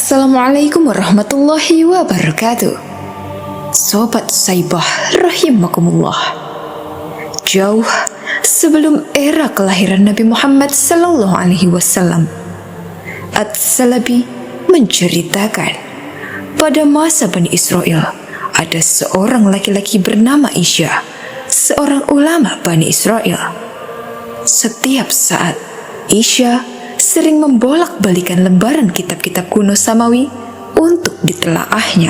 Assalamualaikum warahmatullahi wabarakatuh. Sobat Saibah rahimakumullah. Jauh sebelum era kelahiran Nabi Muhammad sallallahu alaihi wasallam, At-Salabi menceritakan pada masa Bani Israel ada seorang laki-laki bernama Isya, seorang ulama Bani Israel. Setiap saat Isya sering membolak-balikan lembaran kitab-kitab kuno Samawi untuk ditelaahnya.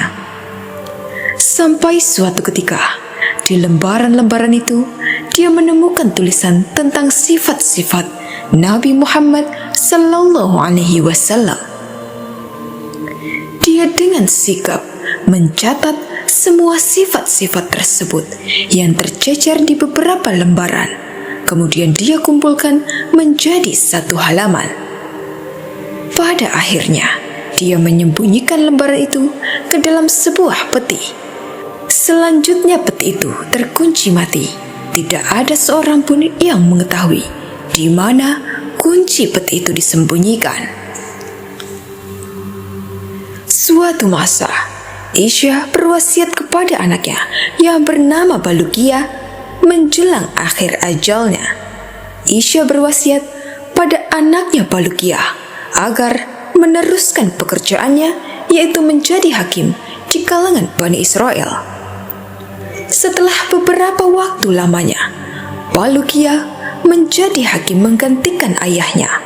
Sampai suatu ketika, di lembaran-lembaran itu, dia menemukan tulisan tentang sifat-sifat Nabi Muhammad sallallahu alaihi wasallam. Dia dengan sigap mencatat semua sifat-sifat tersebut yang tercecer di beberapa lembaran. Kemudian dia kumpulkan menjadi satu halaman. Pada akhirnya, dia menyembunyikan lembaran itu ke dalam sebuah peti. Selanjutnya peti itu terkunci mati. Tidak ada seorang pun yang mengetahui di mana kunci peti itu disembunyikan. Suatu masa, Isya berwasiat kepada anaknya yang bernama Balukia. Menjelang akhir ajalnya, Isya berwasiat pada anaknya Balukia agar meneruskan pekerjaannya, yaitu menjadi hakim di kalangan Bani Israel. Setelah beberapa waktu lamanya, Balukia menjadi hakim menggantikan ayahnya.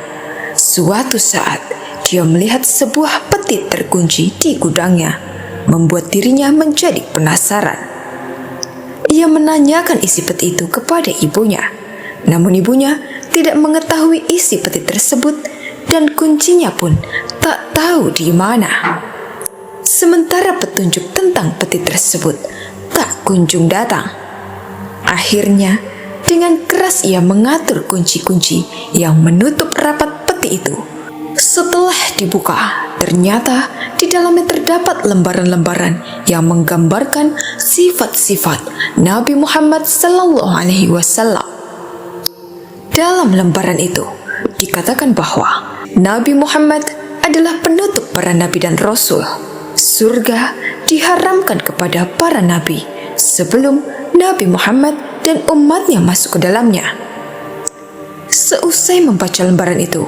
Suatu saat, dia melihat sebuah peti terkunci di gudangnya, membuat dirinya menjadi penasaran. Ia menanyakan isi peti itu kepada ibunya, namun ibunya tidak mengetahui isi peti tersebut dan kuncinya pun tak tahu di mana. Sementara petunjuk tentang peti tersebut tak kunjung datang. Akhirnya, dengan keras ia mengatur kunci-kunci yang menutup rapat peti itu. Setelah dibuka, ternyata di dalamnya terdapat lembaran-lembaran yang menggambarkan sifat-sifat Nabi Muhammad sallallahu alaihi wasallam. Dalam lembaran itu dikatakan bahwa Nabi Muhammad adalah penutup para nabi dan rasul. Surga diharamkan kepada para nabi sebelum Nabi Muhammad dan umatnya masuk ke dalamnya. Seusai membaca lembaran itu,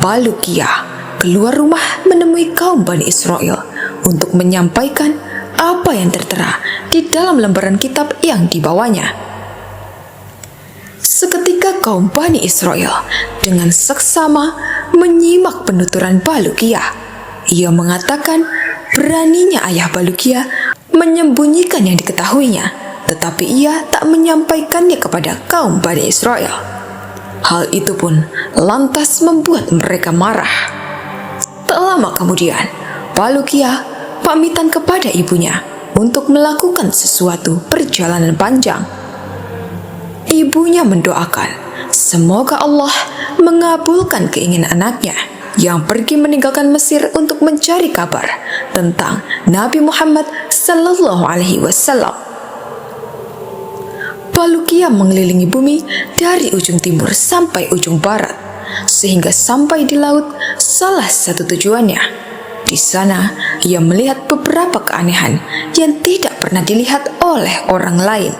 Balukia keluar rumah menemui kaum Bani Israel untuk menyampaikan apa yang tertera di dalam lembaran kitab yang dibawanya. Seketika kaum Bani Israel dengan seksama menyimak penuturan Balukia. Ia mengatakan beraninya ayah Balukia menyembunyikan yang diketahuinya, tetapi ia tak menyampaikannya kepada kaum Bani Israel. Hal itu pun lantas membuat mereka marah. Tak lama kemudian, Balukia pamitan kepada ibunya untuk melakukan sesuatu perjalanan panjang. Ibunya mendoakan semoga Allah mengabulkan keinginan anaknya yang pergi meninggalkan Mesir untuk mencari kabar tentang Nabi Muhammad sallallahu alaihi wasallam. Balukia mengelilingi bumi dari ujung timur sampai ujung barat, sehingga sampai di laut salah satu tujuannya. Di sana, ia melihat beberapa keanehan yang tidak pernah dilihat oleh orang lain.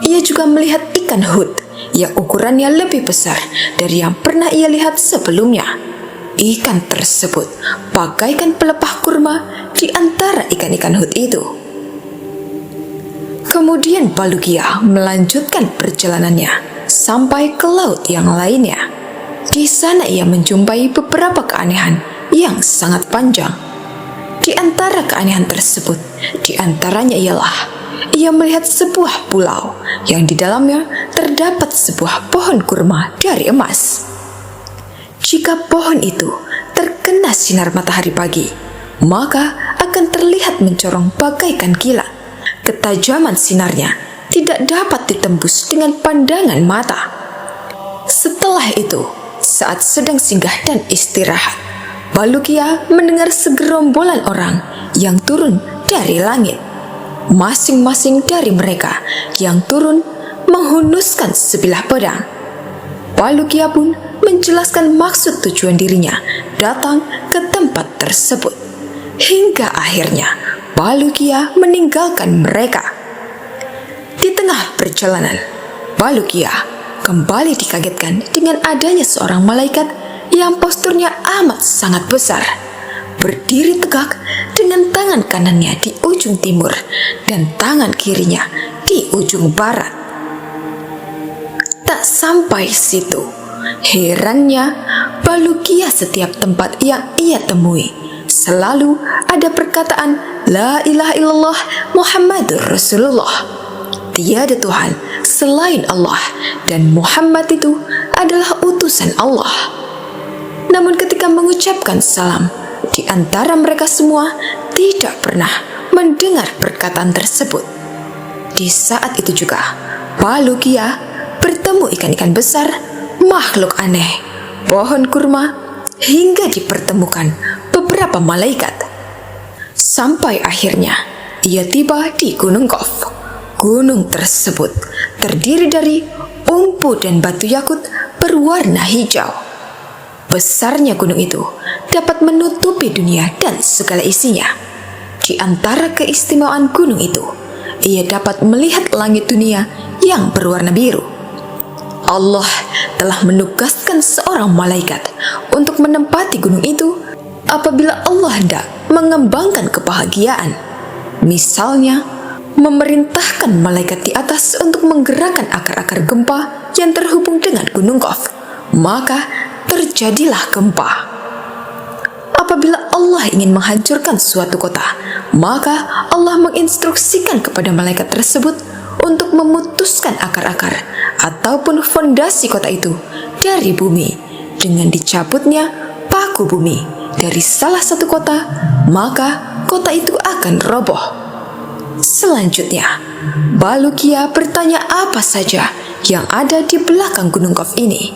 Ia juga melihat ikan hut yang ukurannya lebih besar dari yang pernah ia lihat sebelumnya. Ikan tersebut bagaikan pelepah kurma di antara ikan-ikan hut itu. Kemudian Balukia melanjutkan perjalanannya sampai ke laut yang lainnya. Di sana ia menjumpai beberapa keanehan yang sangat panjang. Di antara keanehan tersebut, di antaranya ialah ia melihat sebuah pulau yang di dalamnya terdapat sebuah pohon kurma dari emas. Jika pohon itu terkena sinar matahari pagi, maka akan terlihat mencorong bagaikan kilat. Ketajaman sinarnya tidak dapat ditembus dengan pandangan mata. Setelah itu, saat sedang singgah dan istirahat, Balukia mendengar segerombolan orang yang turun dari langit. Masing-masing dari mereka yang turun menghunuskan sebilah pedang. Balukia pun menjelaskan maksud tujuan dirinya datang ke tempat tersebut. Hingga akhirnya Balukia meninggalkan mereka. Di tengah perjalanan, Balukia kembali dikagetkan dengan adanya seorang malaikat yang posturnya amat sangat besar, berdiri tegak dengan tangan kanannya di ujung timur dan tangan kirinya di ujung barat. Tak sampai situ, herannya Balukia setiap tempat yang ia temui selalu ada perkataan La ilaha illallah Muhammadur Rasulullah. Tiada Tuhan selain Allah dan Muhammad itu adalah utusan Allah. Namun ketika mengucapkan salam, di antara mereka semua tidak pernah mendengar perkataan tersebut. Di saat itu juga, Balukia bertemu ikan-ikan besar, makhluk aneh, pohon kurma, hingga dipertemukan beberapa malaikat. Sampai akhirnya, ia tiba di Gunung Qaf. Gunung tersebut terdiri dari umpu dan batu yakut berwarna hijau. Besarnya gunung itu dapat menutupi dunia dan segala isinya. Di antara keistimewaan gunung itu, ia dapat melihat langit dunia yang berwarna biru. Allah telah menugaskan seorang malaikat untuk menempati gunung itu apabila Allah hendak mengembangkan kebahagiaan. Misalnya, memerintahkan malaikat di atas untuk menggerakkan akar-akar gempa yang terhubung dengan Gunung Qaf, maka terjadilah gempa. Apabila Allah ingin menghancurkan suatu kota, maka Allah menginstruksikan kepada malaikat tersebut untuk memutuskan akar-akar ataupun fondasi kota itu dari bumi. Dengan dicabutnya paku bumi dari salah satu kota, maka kota itu akan roboh. Selanjutnya, Balukia bertanya apa saja yang ada di belakang Gunung Qaf ini.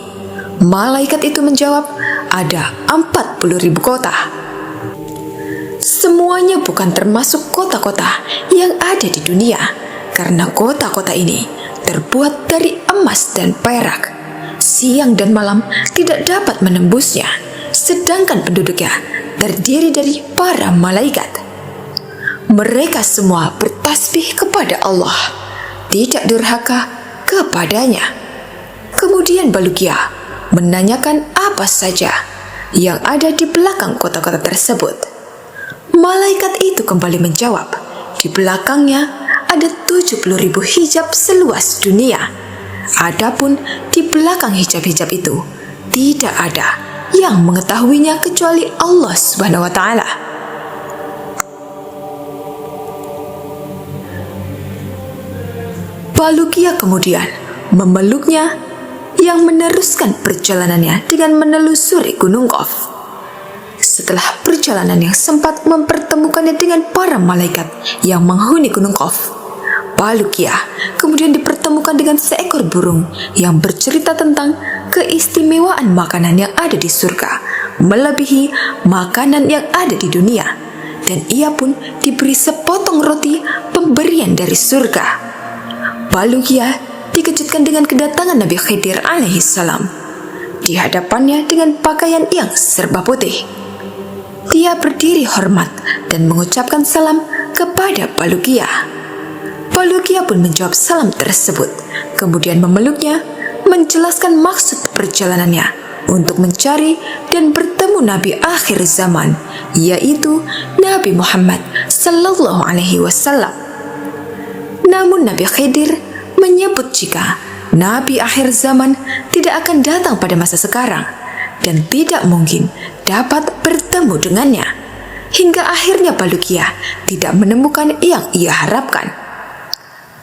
Malaikat itu menjawab, ada 40.000 kota. Semuanya bukan termasuk kota-kota yang ada di dunia, karena kota-kota ini terbuat dari emas dan perak. Siang dan malam tidak dapat menembusnya, sedangkan penduduknya terdiri dari para malaikat. Mereka semua bertasbih kepada Allah, tidak durhaka kepadanya. Kemudian Balukia menanyakan apa saja yang ada di belakang kota-kota tersebut. Malaikat itu kembali menjawab, di belakangnya ada 70.000 hijab seluas dunia. Adapun di belakang hijab-hijab itu tidak ada yang mengetahuinya kecuali Allah Subhanahu wa Ta'ala. Balukia kemudian memeluknya yang meneruskan perjalanannya dengan menelusuri Gunung Qaf. Setelah perjalanan yang sempat mempertemukannya dengan para malaikat yang menghuni Gunung Qaf, Balukia kemudian dipertemukan dengan seekor burung yang bercerita tentang keistimewaan makanan yang ada di surga, melebihi makanan yang ada di dunia, dan ia pun diberi sepotong roti pemberian dari surga. Balukia dikejutkan dengan kedatangan Nabi Khidir alaihissalam. Di hadapannya dengan pakaian yang serba putih. Dia berdiri hormat dan mengucapkan salam kepada Balukia. Balukia pun menjawab salam tersebut, kemudian memeluknya, menjelaskan maksud perjalanannya untuk mencari dan bertemu Nabi akhir zaman, yaitu Nabi Muhammad sallallahu alaihi wasallam. Namun Nabi Khidir menyebut jika Nabi akhir zaman tidak akan datang pada masa sekarang dan tidak mungkin dapat bertemu dengannya. Hingga akhirnya Balukia tidak menemukan yang ia harapkan.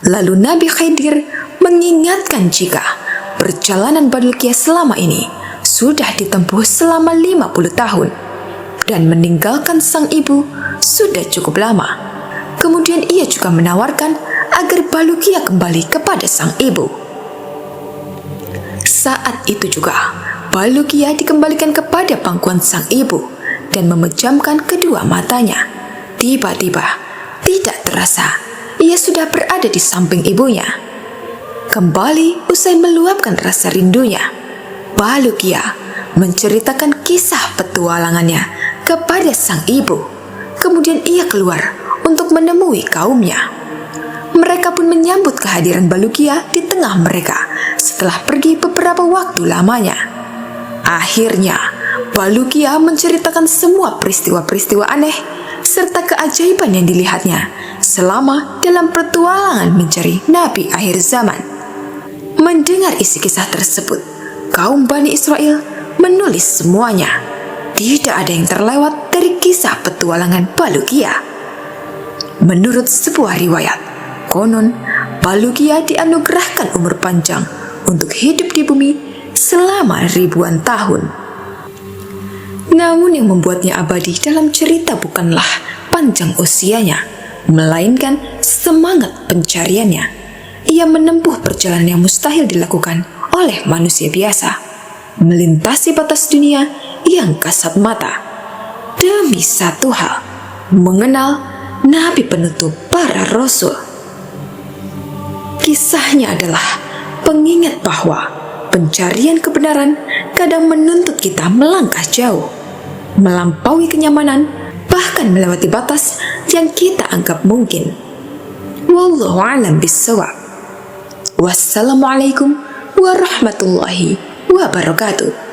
Lalu Nabi Khidir mengingatkan jika perjalanan Balukia selama ini sudah ditempuh selama 50 tahun dan meninggalkan sang ibu sudah cukup lama. Kemudian ia juga menawarkan agar Balukia kembali kepada sang ibu. Saat itu juga Balukia dikembalikan kepada pangkuan sang ibu dan memejamkan kedua matanya. Tiba-tiba, tidak terasa, ia sudah berada di samping ibunya. Kembali usai meluapkan rasa rindunya, Balukia menceritakan kisah petualangannya kepada sang ibu. Kemudian ia keluar untuk menemui kaumnya. Mereka pun menyambut kehadiran Balukia di tengah mereka setelah pergi beberapa waktu lamanya. Akhirnya, Balukia menceritakan semua peristiwa-peristiwa aneh serta keajaiban yang dilihatnya selama dalam petualangan mencari Nabi akhir zaman. Mendengar isi kisah tersebut, kaum Bani Israel menulis semuanya. Tidak ada yang terlewat dari kisah petualangan Balukia. Menurut sebuah riwayat, konon Balukia dianugerahkan umur panjang untuk hidup di bumi selama ribuan tahun. Namun yang membuatnya abadi dalam cerita bukanlah panjang usianya, melainkan semangat pencariannya. Ia menempuh perjalanan yang mustahil dilakukan oleh manusia biasa, melintasi batas dunia yang kasat mata, demi satu hal, mengenal Nabi penutup para rasul. Kisahnya adalah pengingat bahwa pencarian kebenaran kadang menuntut kita melangkah jauh, melampaui kenyamanan, bahkan melewati batas yang kita anggap mungkin. Wallahu a'lam bishawab. Wassalamualaikum warahmatullahi wabarakatuh.